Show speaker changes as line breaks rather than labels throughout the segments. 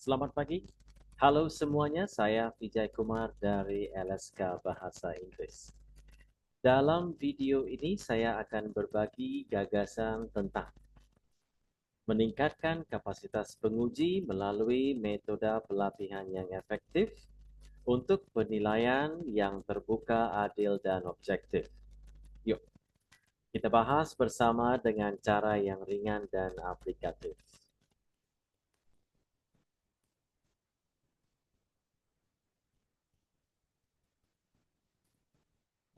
Selamat pagi. Halo semuanya, saya Vijay Kumar dari LSK Bahasa Inggris. Dalam video ini saya akan berbagi gagasan tentang meningkatkan kapasitas penguji melalui metode pelatihan yang efektif untuk penilaian yang terbuka, adil, dan objektif. Yuk, kita bahas bersama dengan cara yang ringan dan aplikatif.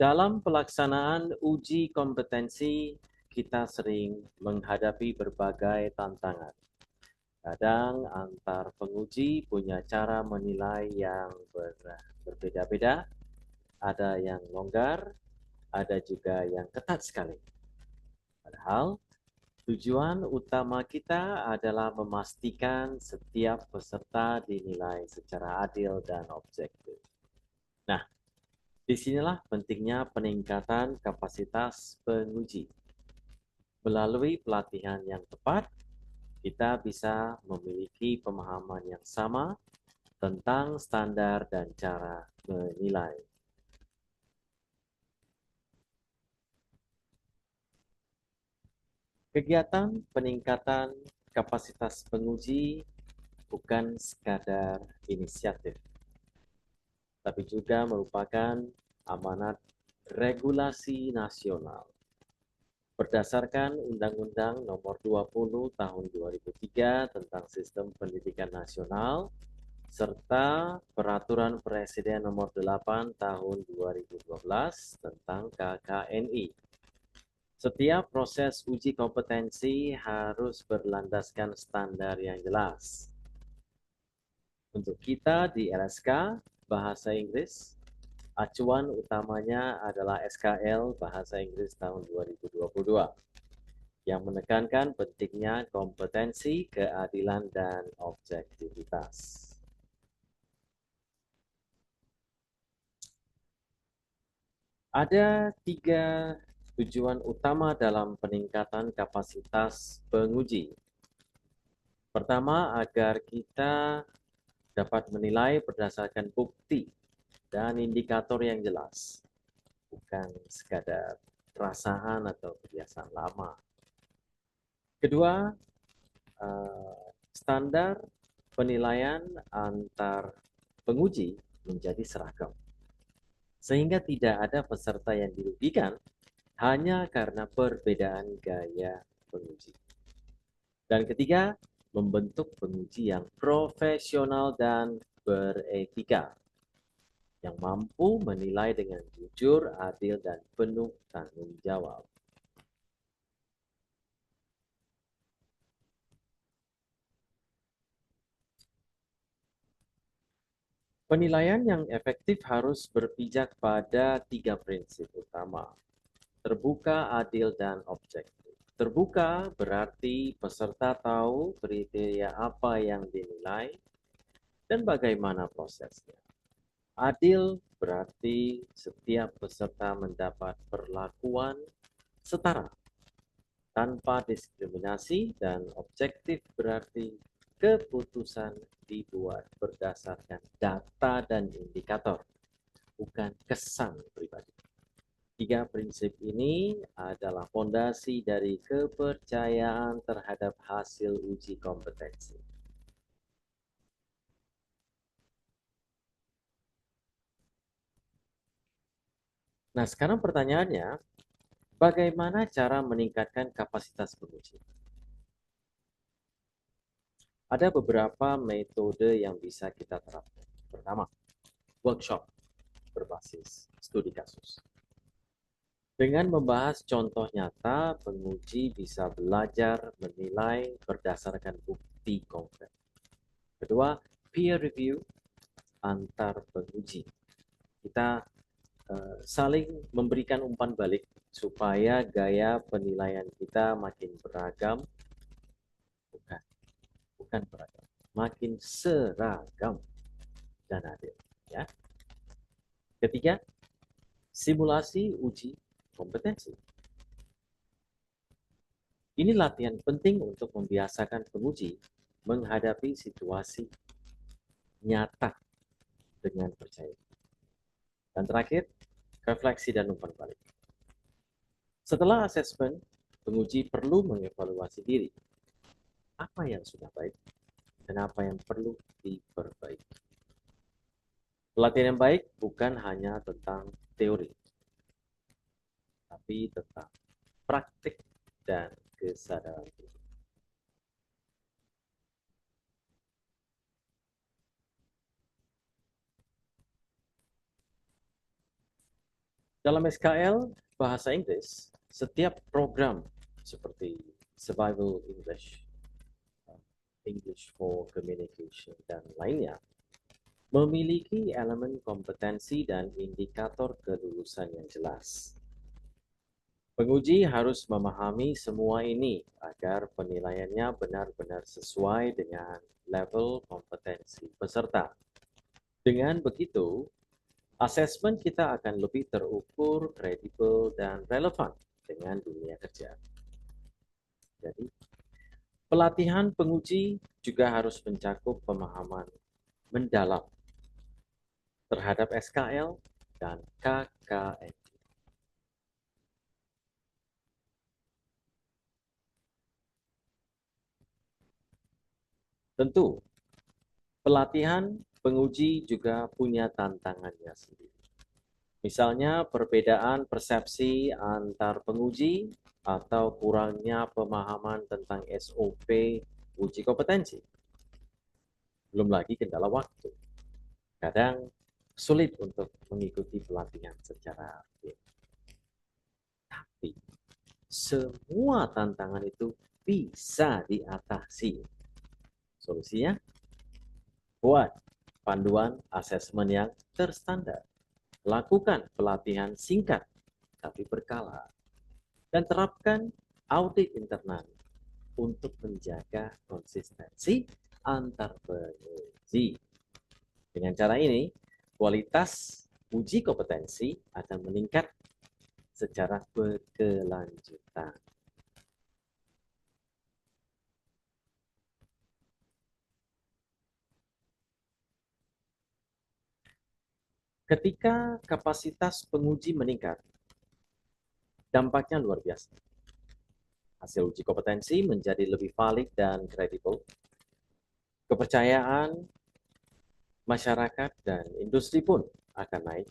Dalam pelaksanaan uji kompetensi, kita sering menghadapi berbagai tantangan. Kadang antar penguji punya cara menilai yang berbeda-beda, ada yang longgar, ada juga yang ketat sekali. Padahal tujuan utama kita adalah memastikan setiap peserta dinilai secara adil dan objektif. Nah, disinilah pentingnya peningkatan kapasitas penguji. Melalui pelatihan yang tepat, kita bisa memiliki pemahaman yang sama tentang standar dan cara menilai. Kegiatan peningkatan kapasitas penguji bukan sekadar inisiatif, tapi juga merupakan amanat regulasi nasional. Berdasarkan Undang-Undang Nomor 20 Tahun 2003 tentang Sistem Pendidikan Nasional, serta Peraturan Presiden Nomor 8 Tahun 2012 tentang KKNI. Setiap proses uji kompetensi harus berlandaskan standar yang jelas. Untuk kita di LSK Bahasa Inggris, acuan utamanya adalah SKL Bahasa Inggris tahun 2022 yang menekankan pentingnya kompetensi, keadilan, dan objektivitas. Ada 3 tujuan utama dalam peningkatan kapasitas penguji. Pertama, agar kita dapat menilai berdasarkan bukti dan indikator yang jelas, bukan sekadar perasaan atau kebiasaan lama. Kedua, standar penilaian antar penguji menjadi seragam, sehingga tidak ada peserta yang dirugikan hanya karena perbedaan gaya penguji. Dan ketiga, membentuk penguji yang profesional dan beretika, yang mampu menilai dengan jujur, adil, dan penuh tanggung jawab. Penilaian yang efektif harus berpijak pada 3 prinsip utama: terbuka, adil, dan objektif. Terbuka berarti peserta tahu kriteria apa yang dinilai dan bagaimana prosesnya. Adil berarti setiap peserta mendapat perlakuan setara tanpa diskriminasi, dan objektif berarti keputusan dibuat berdasarkan data dan indikator, bukan kesan pribadi. 3 prinsip ini adalah fondasi dari kepercayaan terhadap hasil uji kompetensi. Nah, sekarang pertanyaannya, bagaimana cara meningkatkan kapasitas penguji? Ada beberapa metode yang bisa kita terapkan. Pertama, workshop berbasis studi kasus. Dengan membahas contoh nyata, penguji bisa belajar menilai berdasarkan bukti konkret. Kedua, peer review antar penguji. Kita saling memberikan umpan balik supaya gaya penilaian kita makin beragam, bukan beragam, makin seragam dan adil. Ya. Ketiga, simulasi uji kompetensi. Ini latihan penting untuk membiasakan penguji menghadapi situasi nyata dengan percaya. Dan terakhir, refleksi dan umpan balik. Setelah asesmen, penguji perlu mengevaluasi diri. Apa yang sudah baik dan apa yang perlu diperbaiki. Pelatihan yang baik bukan hanya tentang teori, tapi tentang praktik dan kesadaran diri. Dalam SKL bahasa Inggris, setiap program seperti Survival English, English for Communication, dan lainnya memiliki elemen kompetensi dan indikator kelulusan yang jelas. Penguji harus memahami semua ini agar penilaiannya benar-benar sesuai dengan level kompetensi peserta. Dengan begitu, asesmen kita akan lebih terukur, kredibel, dan relevan dengan dunia kerja. Jadi, pelatihan penguji juga harus mencakup pemahaman mendalam terhadap SKL dan KKN. Tentu, pelatihan penguji juga punya tantangannya sendiri. Misalnya perbedaan persepsi antar penguji atau kurangnya pemahaman tentang SOP uji kompetensi. Belum lagi kendala waktu. Kadang sulit untuk mengikuti pelatihan secara aktif. Tapi semua tantangan itu bisa diatasi. Solusinya, buat panduan asesmen yang terstandar. Lakukan pelatihan singkat tapi berkala. Dan terapkan audit internal untuk menjaga konsistensi antar penguji. Dengan cara ini, kualitas uji kompetensi akan meningkat secara berkelanjutan. Ketika kapasitas penguji meningkat, dampaknya luar biasa. Hasil uji kompetensi menjadi lebih valid dan kredibel. Kepercayaan masyarakat dan industri pun akan naik.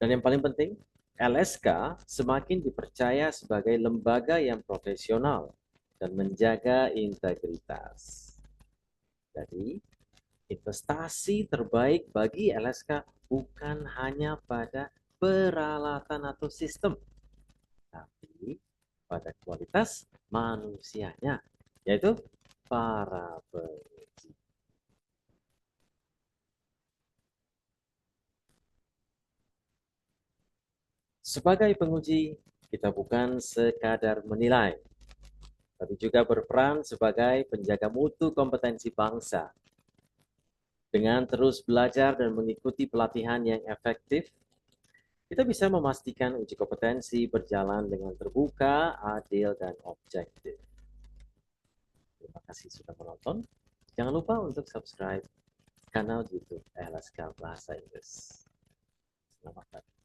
Dan yang paling penting, LSK semakin dipercaya sebagai lembaga yang profesional dan menjaga integritas. Jadi, investasi terbaik bagi LSK bukan hanya pada peralatan atau sistem, tapi pada kualitas manusianya, yaitu para penguji. Sebagai penguji, kita bukan sekadar menilai, tapi juga berperan sebagai penjaga mutu kompetensi bangsa. Dengan terus belajar dan mengikuti pelatihan yang efektif, kita bisa memastikan uji kompetensi berjalan dengan terbuka, adil, dan objektif. Terima kasih sudah menonton. Jangan lupa untuk subscribe kanal YouTube LSK Bahasa Inggris. Selamat datang.